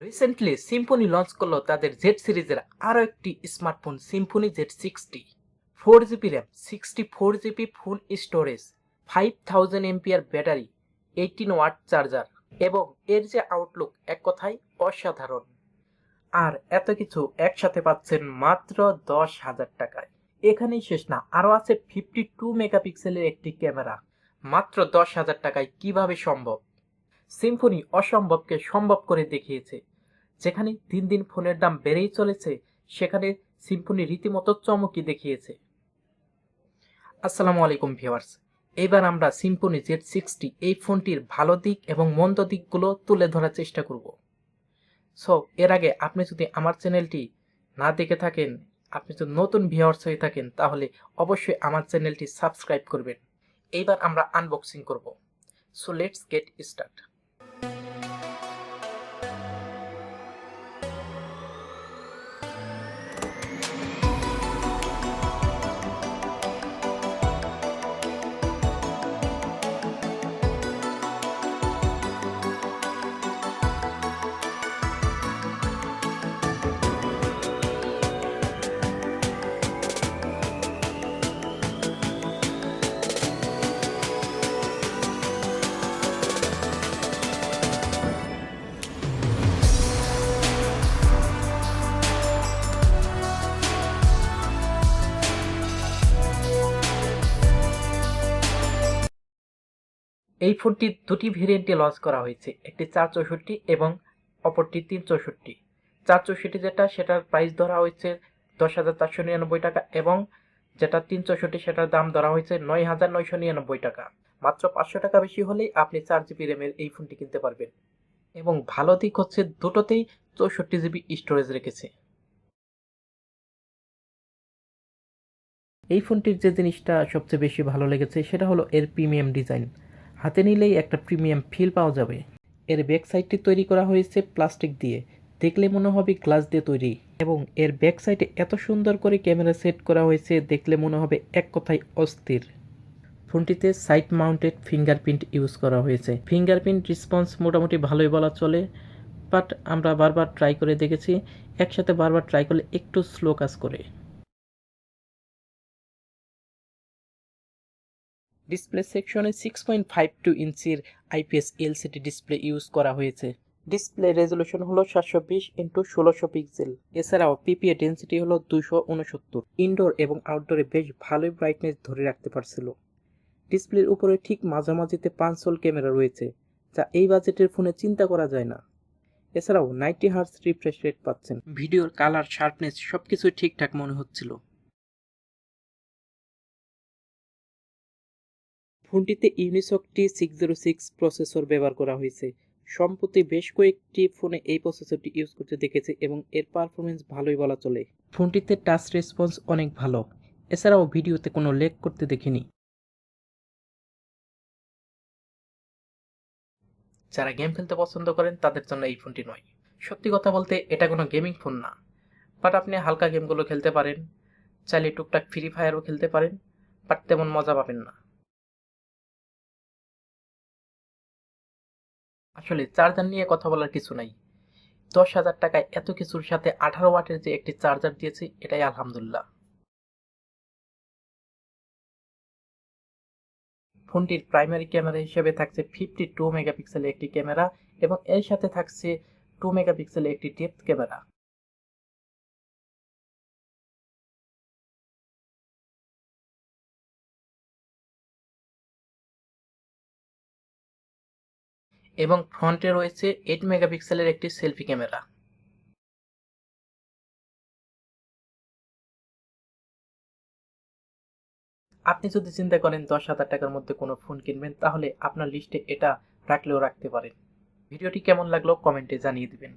Recently Symphony launch করলো তাদের Z সিরিজের আরও একটি smartphone Symphony z60। 4 GB RAM, 64 GB full storage, 5000 এমপিআর ব্যাটারি, 18 ওয়াট চার্জার এবং এর যে আউটলুক এক কথায় অসাধারণ। আর এত কিছু একসাথে পাচ্ছেন মাত্র 10,000 টাকায়। এখানেই শেষ না, আরও আছে 52 মেগাপিক্সেলের একটি ক্যামেরা মাত্র 10,000 টাকায়। কিভাবে সম্ভব? সিম্ফনি অসম্ভবকে সম্ভব করে দেখিয়েছে। যেখানে দিন দিন ফোনের দাম বেড়েই চলেছে, সেখানে সিম্ফনি রীতিমতো চমকই দেখিয়েছে। আসসালামু আলাইকুম ভিউয়ার্স, এবার আমরা সিম্ফনি z60 এই ফোনটির ভালো দিক এবং মন্দ দিকগুলো তুলে ধরার চেষ্টা করব। সো এর আগে আপনি যদি আমার চ্যানেলটি না দেখে থাকেন, আপনি যদি নতুন ভিউয়ার্স হয়ে থাকেন, তাহলে অবশ্যই আমার চ্যানেলটি সাবস্ক্রাইব করবেন। এইবার আমরা আনবক্সিং করব। So let's get start. এই ফোনটি দুটি ভেরিয়েন্টে লঞ্চ করা হয়েছে, একটি 464 এবং অপরটি 364। 464 যেটা, সেটার প্রাইস ধরা হয়েছে 10,499 টাকা এবং যেটা 364 সেটার দাম ধরা হয়েছে 9,999 টাকা। মাত্র 500 টাকা বেশি হলেই আপনি 4 জিবি র্যামের এই ফোনটি কিনতে পারবেন। এবং ভালো দিক হচ্ছে দুটোতেই 64 জিবি স্টোরেজ রেখেছে। এই ফোনটির যে জিনিসটা সবচেয়ে বেশি ভালো লেগেছে সেটা হলো এর প্রিমিয়াম ডিজাইন। হাতে নিলেই একটা প্রিমিয়াম ফিল পাওয়া যাবে। এর ব্যাক সাইডটি তৈরি করা হয়েছে প্লাস্টিক দিয়ে, দেখলে মনে হবে গ্লাস দিয়ে তৈরি। এবং এর ব্যাক সাইডে এত সুন্দর করে ক্যামেরা সেট করা হয়েছে, দেখলে মনে হবে এক কথায় অস্থির। ফোনটিতে সাইড মাউন্টেড ফিঙ্গারপ্রিন্ট ইউজ করা হয়েছে। ফিঙ্গারপ্রিন্ট রেসপন্স মোটামুটি ভালোই বলা চলে, বাট আমরা বারবার ট্রাই করে দেখেছি, একসাথে বারবার ট্রাই করলে একটু স্লো কাজ করে। ডিসপ্লে সেকশনে 6.52 ইঞ্চির আইপিএস এলসিডি ডিসপ্লে ইউজ করা হয়েছে। ডিসপ্লে রেজলিউশন হলো 720x1600 পিক্সেল। এছাড়াও পিপিএ ডেন্সিটি হলো 269। ইনডোর এবং আউটডোরে বেশ ভালোই ব্রাইটনেস ধরে রাখতে পারছিল। ডিসপ্লের উপরে ঠিক মাঝামাঝিতে 5 ক্যামেরা রয়েছে, যা এই বাজেটের ফোনে চিন্তা করা যায় না। এছাড়াও 90 হার্টজ রিফ্রেশ রেট পাচ্ছেন। ভিডিওর কালার, শার্পনেস সবকিছু ঠিকঠাক মনে হচ্ছিল। ফোনটিতে ইউনিসক T606 প্রসেসর ব্যবহার করা হয়েছে। সম্প্রতি বেশ কয়েকটি ফোনে এই প্রসেসরটি ইউজ করতে দেখেছে এবং এর পারফরমেন্স ভালোই বলা চলে। ফোনটিতে টাচ রেসপন্স অনেক ভালো। এছাড়াও ভিডিওতে কোনো ল্যাগ করতে দেখিনি। যারা গেম খেলতে পছন্দ করেন তাদের জন্য এই ফোনটি নয়। সত্যি কথা বলতে এটা কোনো গেমিং ফোন না, বাট আপনি হালকা গেমগুলো খেলতে পারেন, চাইলে টুকটাক ফ্রি ফায়ারও খেলতে পারেন, বাট তেমন মজা পাবেন না। আসলে চার্জার নিয়ে কথা বলার কিছু নাই। 10,000 টাকায় এত কিছুর সাথে 18 ওয়াটের যে একটি চার্জার দিয়েছে, এটাই আলহামদুলিল্লাহ। ফোনটির প্রাইমারি ক্যামেরা হিসেবে থাকছে 52 মেগাপিক্সেলের একটি ক্যামেরা এবং এর সাথে থাকছে 2 মেগাপিক্সেলের একটি ডেপথ ক্যামেরা। এবং ফ্রন্টে রয়েছে 8 মেগাপিক্সেলের একটি সেলফি ক্যামেরা। আপনি যদি চিন্তা করেন 10,000 টাকার মধ্যে কোনো ফোন কিনবেন, তাহলে আপনার লিস্টে এটা রাখলেও রাখতে পারেন। ভিডিওটি কেমন লাগলো কমেন্টে জানিয়ে দিবেন।